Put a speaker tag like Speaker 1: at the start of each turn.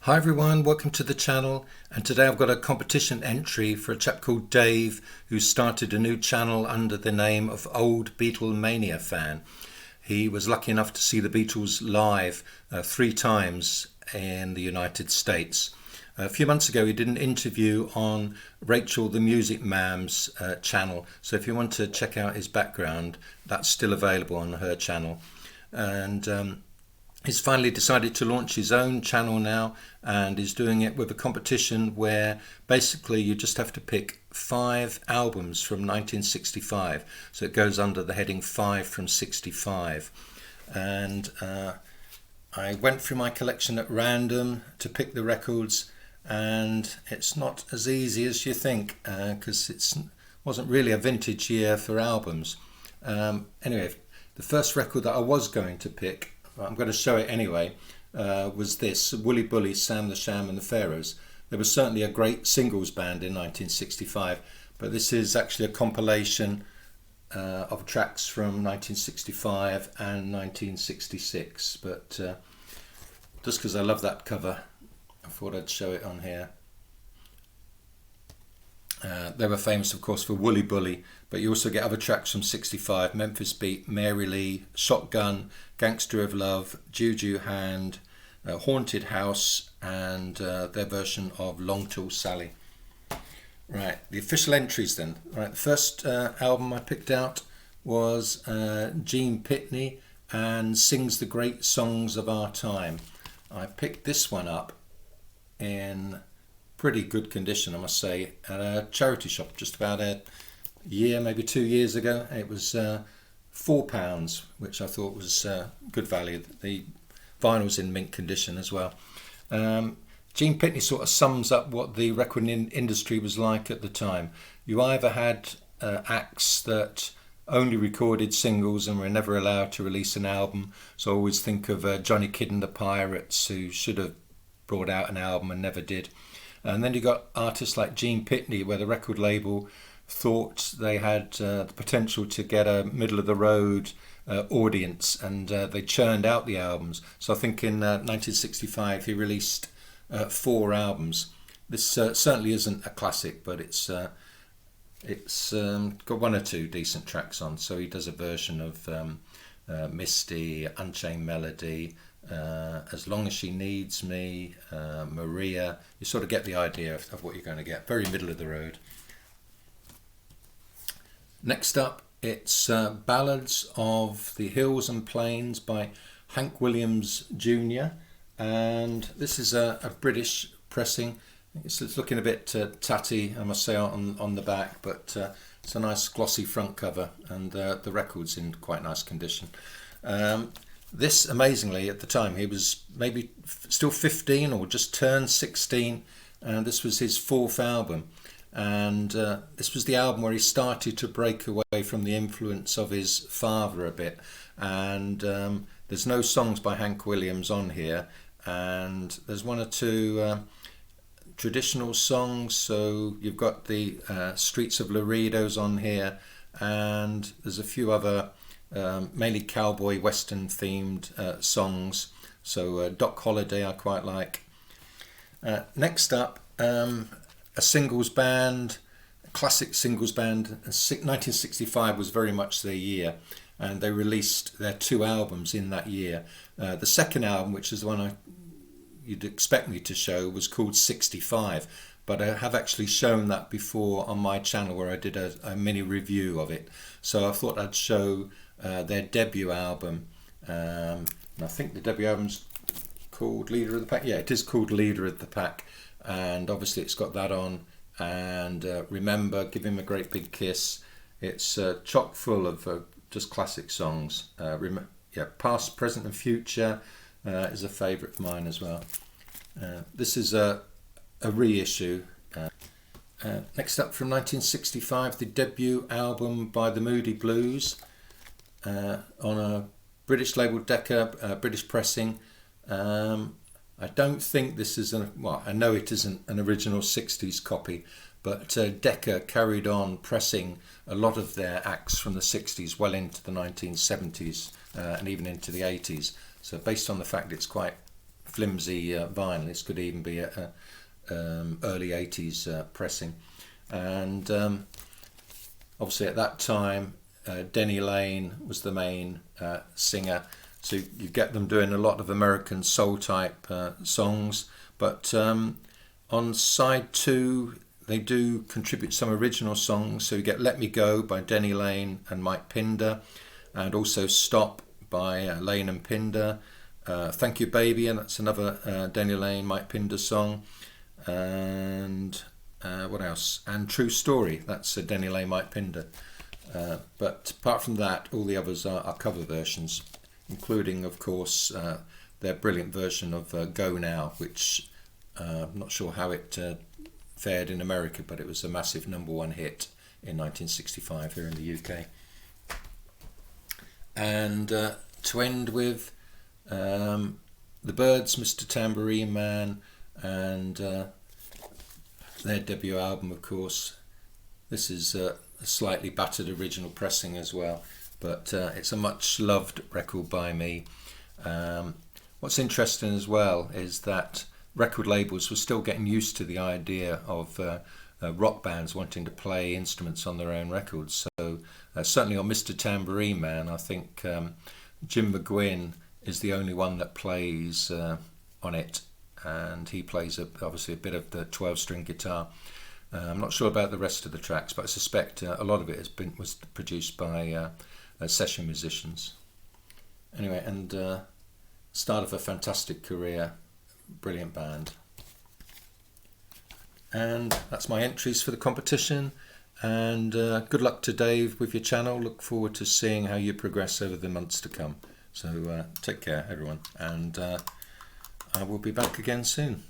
Speaker 1: Hi everyone, welcome to the channel, and today I've got a competition entry for a chap called Dave who started a new channel under the name of Oldbeatlemaniafan. He was lucky enough to see the Beatles live 3 times in the United States. A few months ago he did an interview on Rachel the MusicMam's channel, so if you want to check out his background, that's still available on her channel. And he's finally decided to launch his own channel now, and he's doing it with a competition where basically you just have to pick 5 albums from 1965. So it goes under the heading 5 from 65. And I went through my collection at random to pick the records, and it's not as easy as you think because it wasn't really a vintage year for albums. Anyway, the first record that I was going to pick, I'm going to show it anyway, was this, Willy Bully, Sam the Sham and the Pharoahs. They were certainly a great singles band in 1965, but this is actually a compilation of tracks from 1965 and 1966. But just because I love that cover, I thought I'd show it on here. They were famous, of course, for Woolly Bully, but you also get other tracks from 65, Memphis Beat, Mary Lee, Shotgun, Gangster of Love, Juju Hand, Haunted House, and their version of Long Tall Sally. Right, the official entries then. Right, the first album I picked out was Gene Pitney and Sings the Great Songs of Our Time. I picked this one up in pretty good condition, I must say, at a charity shop just about a year, maybe 2 years ago. It was £4, which I thought was good value. The vinyl's in mint condition as well. Gene Pitney sort of sums up what the record industry was like at the time. You either had acts that only recorded singles and were never allowed to release an album. So I always think of Johnny Kidd and the Pirates, who should have brought out an album and never did. And then you got artists like Gene Pitney, where the record label thought they had the potential to get a middle-of-the-road audience, and they churned out the albums. So I think in 1965 he released 4 albums. This certainly isn't a classic, but it's got 1 or 2 decent tracks on. So he does a version of Misty, Unchained Melody, As Long as She Needs Me, Maria. You sort of get the idea of what you're going to get. Very middle of the road. Next up, it's Ballads of the Hills and Plains by Hank Williams Jr. And this is a British pressing. It's looking a bit tatty, I must say, on the back, but it's a nice glossy front cover, and the record's in quite nice condition. This, amazingly, at the time, he was maybe still 15 or just turned 16, and this was his 4th album. And this was the album where he started to break away from the influence of his father a bit. And there's no songs by Hank Williams on here, and there's 1 or 2 traditional songs. So you've got the Streets of Laredo's on here, and there's a few other mainly cowboy western themed songs. So Doc Holliday I quite like. Next up, a singles band, a classic singles band. 1965 was very much their year, and they released their 2 albums in that year. The second album, which is the one you'd expect me to show, was called 65, but I have actually shown that before on my channel, where I did a mini review of it. So I thought I'd show their debut album, and I think the debut album's called Leader of the Pack. Yeah, it is called Leader of the Pack, and obviously it's got that on, and Remember, Give Him a Great Big Kiss. It's chock full of just classic songs. Past, Present and Future is a favourite of mine as well. This is a reissue. Next up, from 1965, the debut album by the Moody Blues, on a British label, Decca, British pressing. I don't think this is I know it isn't an original 60s copy, but Decca carried on pressing a lot of their acts from the 60s well into the 1970s and even into the 80s. So based on the fact it's quite flimsy vinyl. This could even be a early 80s pressing. And obviously at that time Denny Laine was the main singer, so you get them doing a lot of American soul type songs, but on side 2 they do contribute some original songs. So you get Let Me Go by Denny Laine and Mike Pinder, and also Stop by Laine and Pinder, Thank You Baby, and that's another Denny Laine, Mike Pinder song, and what else? And True Story, that's Denny Laine, Mike Pinder. But apart from that, all the others are cover versions, including, of course, their brilliant version of Go Now, which I'm not sure how it fared in America, but it was a massive #1 hit in 1965 here in the UK. And to end with the Byrds, Mr. Tambourine Man, and their debut album, of course. This is a slightly battered original pressing as well, but it's a much loved record by me. What's interesting as well is that record labels were still getting used to the idea of rock bands wanting to play instruments on their own records. So certainly on Mr. Tambourine Man, I think Jim McGuinn is the only one that plays on it, and he plays obviously a bit of the 12-string guitar. I'm not sure about the rest of the tracks, but I suspect a lot of it was produced by session musicians. Anyway, and start of a fantastic career, brilliant band. And that's my entries for the competition, and good luck to Dave with your channel. Look forward to seeing how you progress over the months to come. So take care everyone, and I will be back again soon.